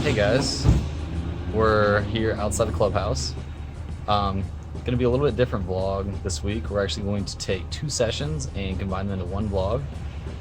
Hey guys, we're here outside the clubhouse. Gonna be a little bit different vlog this week. We're actually going to take 2 sessions and combine them into one vlog.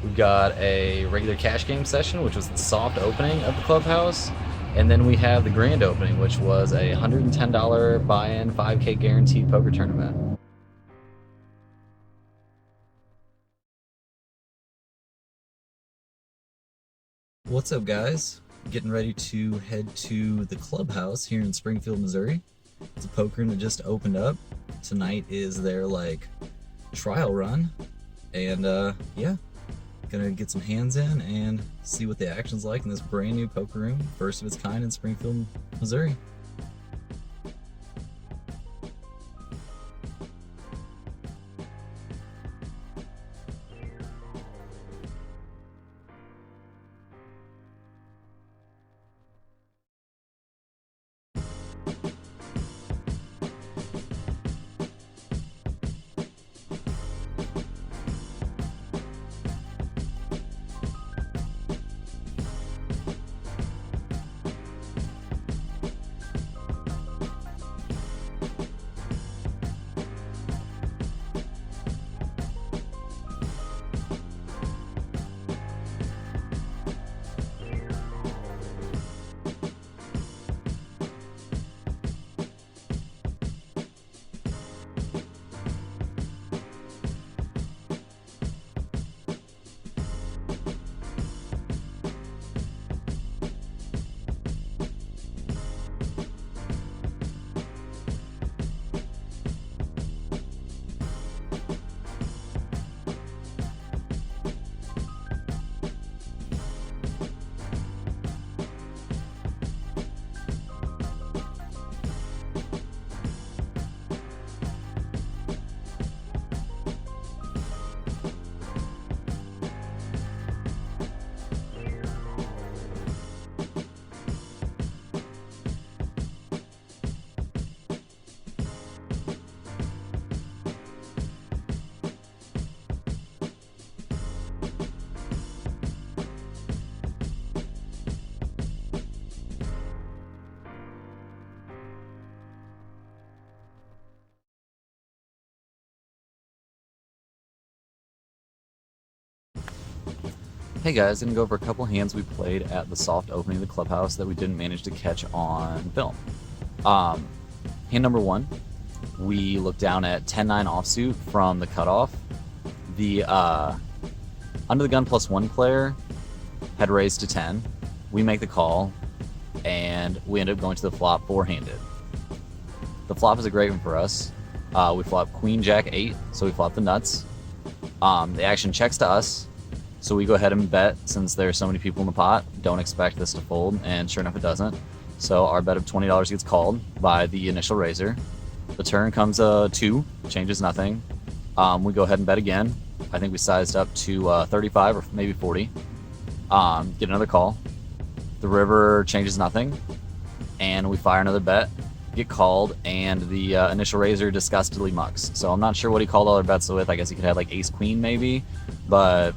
We've got a regular cash game session, which was the soft opening of the clubhouse, and then we have the grand opening, which was a $110 buy-in, 5K guaranteed poker tournament. What's up, guys? Getting ready to head to the clubhouse here in Springfield, Missouri. It's a poker room that just opened up. Tonight is their trial run, and yeah, gonna get some hands in and see what the action's like in this brand new poker room, first of its kind in Springfield, Missouri. Hey guys, I'm gonna go over a couple hands we played at the soft opening of the clubhouse that we didn't manage to catch on film. Hand number 1, we looked down at 10-9 offsuit from the cutoff. The under the gun +1 player had raised to 10. We make the call, and we end up going to the flop 4-handed. The flop is a great one for us. We flop Queen Jack 8, so we flop the nuts. The action checks to us. So we go ahead and bet, since there's so many people in the pot, don't expect this to fold, and sure enough it doesn't. So our bet of $20 gets called by the initial raiser. The turn comes 2, changes nothing. We go ahead and bet again. I think we sized up to 35 or maybe 40. Get another call. The river changes nothing, and we fire another bet, get called, and the initial raiser disgustedly mucks. So I'm not sure what he called all our bets with. I guess he could have like ace queen maybe, but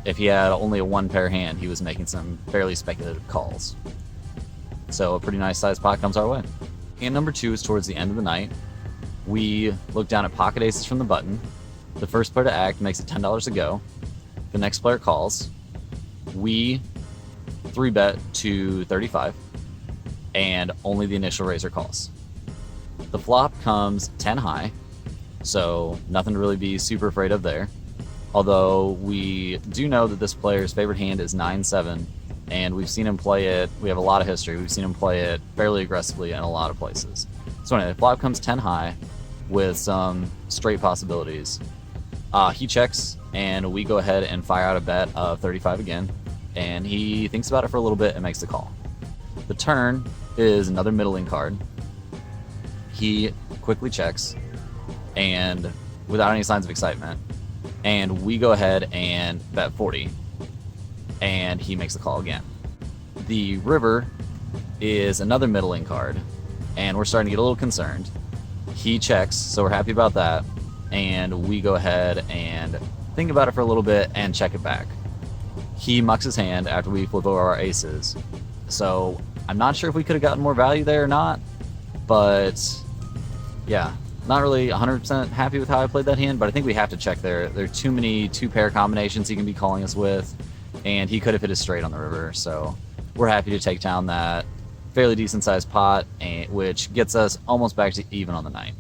if he had only a 1-pair hand, he was making some fairly speculative calls. So a pretty nice sized pot comes our way. Hand number 2 is towards the end of the night. We look down at pocket aces from the button. The first player to act makes it $10 to go. The next player calls. We 3-bet to 35, and only the initial raiser calls. The flop comes 10 high, so nothing to really be super afraid of there. Although we do know that this player's favorite hand is 9-7, and we've seen him play it. We have a lot of history. We've seen him play it fairly aggressively in a lot of places. So anyway, the flop comes 10 high with some straight possibilities. He checks, and we go ahead and fire out a bet of 35 again, and he thinks about it for a little bit and makes the call. The turn is another middling card. He quickly checks, and without any signs of excitement, and we go ahead and bet 40, and he makes the call again. The river is another middling card, and we're starting to get a little concerned. He checks, so we're happy about that, and we go ahead and think about it for a little bit and check it back. He mucks his hand after we flip over our aces, so I'm not sure if we could have gotten more value there or not, but yeah, not really 100% happy with how I played that hand, but I think we have to check there. There are too many two-pair combinations he can be calling us with, and he could have hit us straight on the river, so we're happy to take down that fairly decent-sized pot, which gets us almost back to even on the night.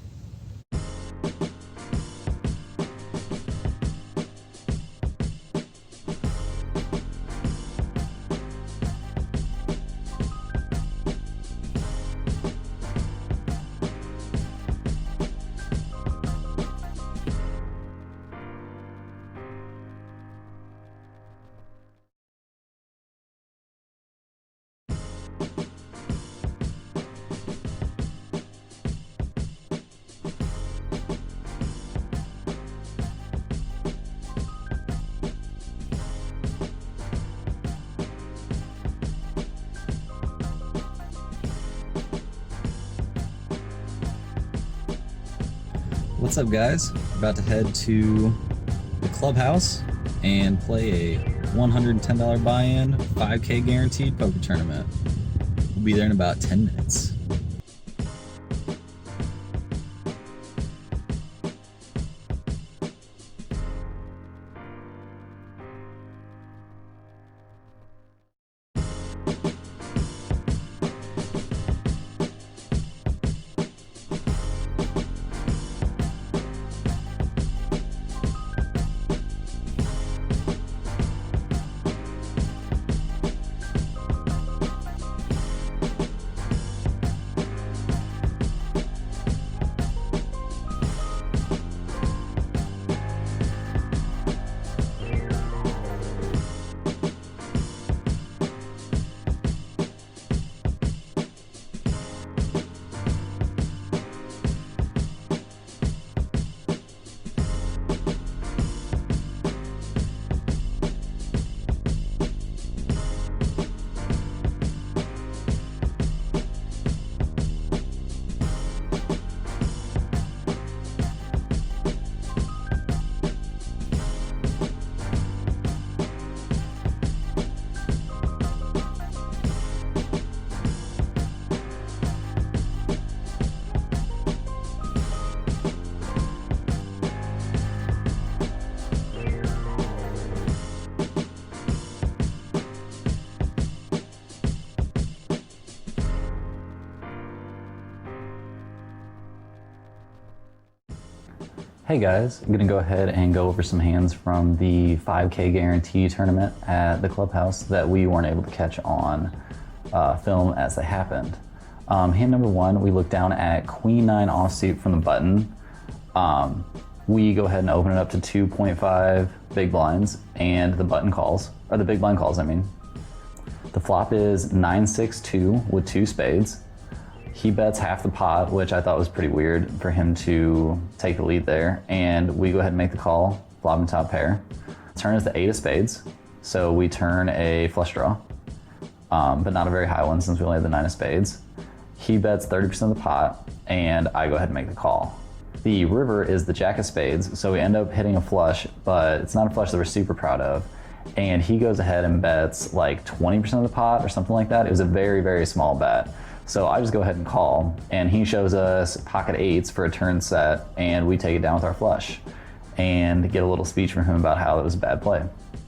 What's up, guys? We're about to head to the clubhouse and play a $110 buy-in, 5K guaranteed poker tournament. We'll be there in about 10 minutes. Hey guys, I'm gonna go ahead and go over some hands from the 5K guarantee tournament at the clubhouse that we weren't able to catch on film as they happened. Hand number one, we look down at Queen 9 offsuit from the button. We go ahead and open it up to 2.5 big blinds, and the button calls, or the big blind calls, I mean. The flop is 9-6-2 with 2 spades. He bets half the pot, which I thought was pretty weird for him to take the lead there. And we go ahead and make the call, flop and top pair. Turn is the 8 of spades, so we turn a flush draw, but not a very high one since we only have the 9 of spades. He bets 30% of the pot, and I go ahead and make the call. The river is the jack of spades, so we end up hitting a flush, but it's not a flush that we're super proud of. And he goes ahead and bets like 20% of the pot or something like that. It was a very, very small bet. So I just go ahead and call, and he shows us pocket 8s for a turn set, and we take it down with our flush and get a little speech from him about how it was a bad play.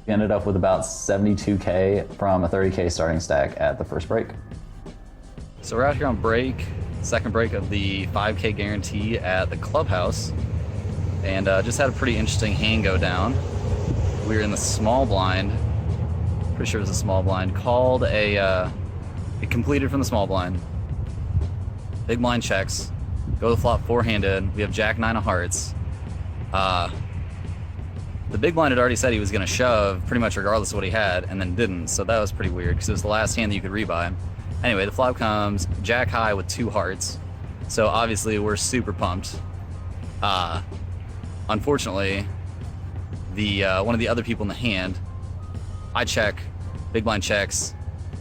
We ended up with about 72K from a 30K starting stack at the first break. So we're out here on break, second break of the 5K guarantee at the clubhouse, and just had a pretty interesting hand go down. We were in the small blind, pretty sure it was a small blind, called it completed from the small blind. Big blind checks, go to the flop four-handed. We have jack 9 of hearts. The big blind had already said he was gonna shove pretty much regardless of what he had, and then didn't, so that was pretty weird because it was the last hand that you could rebuy. Anyway, the flop comes jack high with 2 hearts, so obviously we're super pumped. Unfortunately, the one of the other people in the hand, I check, big blind checks,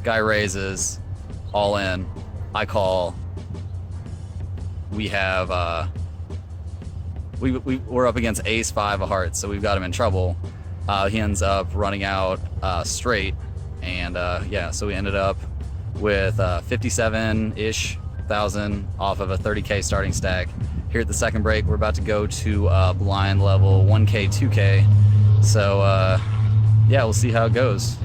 guy raises, all in, I call. We have we're up against ace 5 of hearts, so we've got him in trouble. He ends up running out straight, and yeah, so we ended up with 57-ish thousand off of a 30K starting stack. Here at the second break, we're about to go to blind level 1K, 2K. So yeah, we'll see how it goes.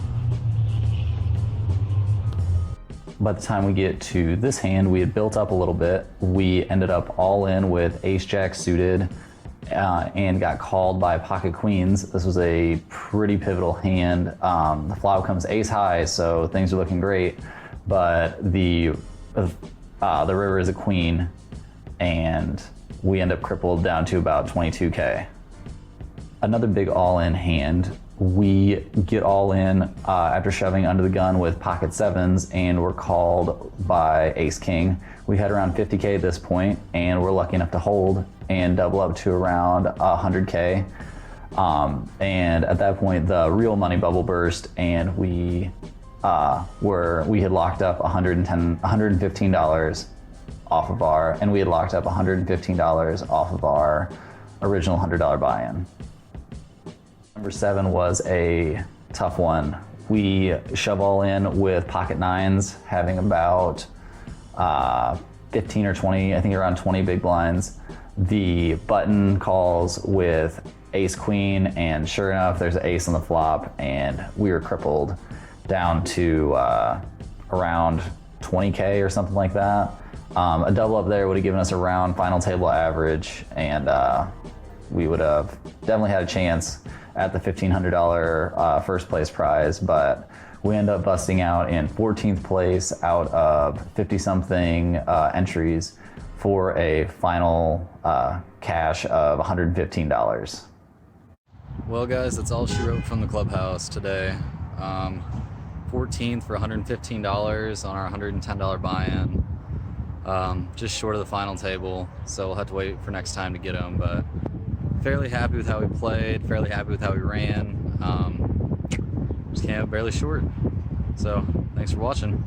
By the time we get to this hand, we had built up a little bit. We ended up all in with ace-jack suited and got called by pocket queens. This was a pretty pivotal hand. The flop comes ace high, so things are looking great, but the river is a queen, and we end up crippled down to about 22K. Another big all-in hand. We get all in after shoving under the gun with pocket sevens, and we're called by ace king. We had around 50K at this point, and we're lucky enough to hold and double up to around 100K. And at that point, the real money bubble burst, and we had locked up $115 off of our, and we had locked up $115 off of our original $100 buy-in. Number 7 was a tough one. We shove all in with pocket nines, having about 15 or 20, I think around 20 big blinds. The button calls with ace queen, and sure enough, there's an ace on the flop, and we were crippled down to around 20K or something like that. A double up there would have given us a round final table average, and we would have definitely had a chance at the $1,500 first place prize, but we end up busting out in 14th place out of 50-something entries for a final cash of $115. Well, guys, that's all she wrote from the clubhouse today. 14th for $115 on our $110 buy-in. Just short of the final table, so we'll have to wait for next time to get them, but fairly happy with how we played, fairly happy with how we ran. Just came out barely short. So, thanks for watching.